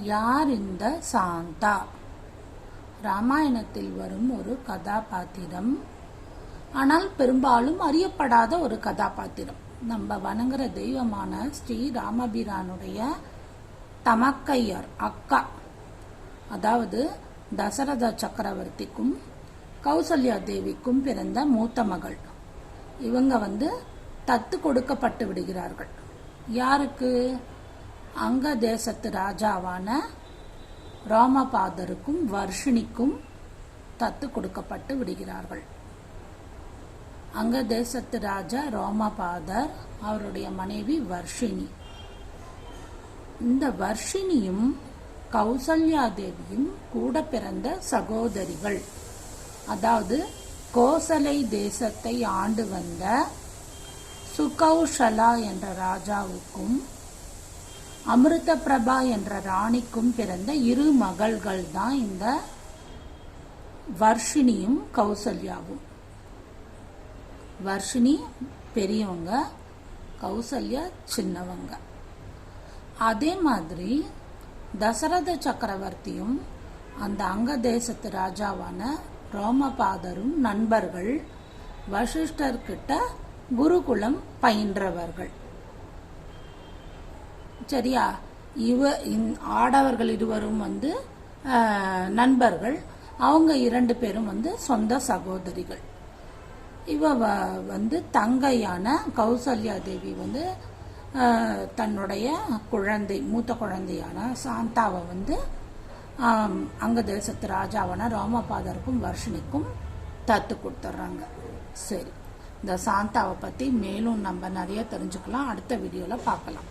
யார் இந்த சாந்தா? ராமாயணத்தில் வரும் ஒரு கதாபாத்திரம். ஆனால் பெரும்பாலும் அறியப்படாத ஒரு கதாபாத்திரம். நம்ம வணங்குற தெய்வமான ஸ்ரீ ராமபிரானுடைய தமக்கையார் அக்கா, அதாவது தசரத சக்கரவர்த்திக்கும் கௌசல்யா தேவிக்கும் பிறந்த மூத்த மகள். இவங்க தத்து கொடுக்கப்பட்டு விடுகிறார்கள். யாருக்கு? அங்க தேசத்து ராஜாவான ராமபாதருக்கும் வர்ஷினிக்கும் தத்து கொடுக்கப்பட்டு விடுகிறார்கள். அங்க தேசத்து ராஜா ராமபாதர், அவருடைய மனைவி வர்ஷினி. இந்த வர்ஷினியும் கௌசல்யா தேவியும் கூட பிறந்த சகோதரிகள். அதாவது கோசலை தேசத்தை ஆண்டு வந்த சுகௌஷலா என்ற ராஜாவுக்கும் அமிர்த பிரபா என்ற ராணிக்கும் பிறந்த இரு மகள்கள் தான் இந்த வர்ஷினியும் கௌசல்யாவும். வர்ஷினி பெரியவங்க, கௌசல்யா சின்னவங்க. அதே மாதிரி தசரத சக்கரவர்த்தியும் அந்த அங்க தேசத்து ராஜாவான ராமபாதரும் நண்பர்கள். வசிஷ்டர்கிட்ட குருகுலம் பயின்றவர்கள். சரியா? ஆடவர்கள் இருவரும் நண்பர்கள். அவங்க 2 பேரும் சொந்த சகோதரிகள். இவ தங்கையான கௌசல்யா தேவி தன்னுடைய மூத்த குழந்தையான சாந்தாவை அங்க தேசத்து ராஜாவான ராமபாதருக்கும் வர்ஷினிக்கும் தத்து கொடுத்துட்றாங்க. சரி, இந்த சாந்தாவை பற்றி மேலும் நம்ம நிறைய தெரிஞ்சுக்கலாம். அடுத்த வீடியோவில் பார்க்கலாம்.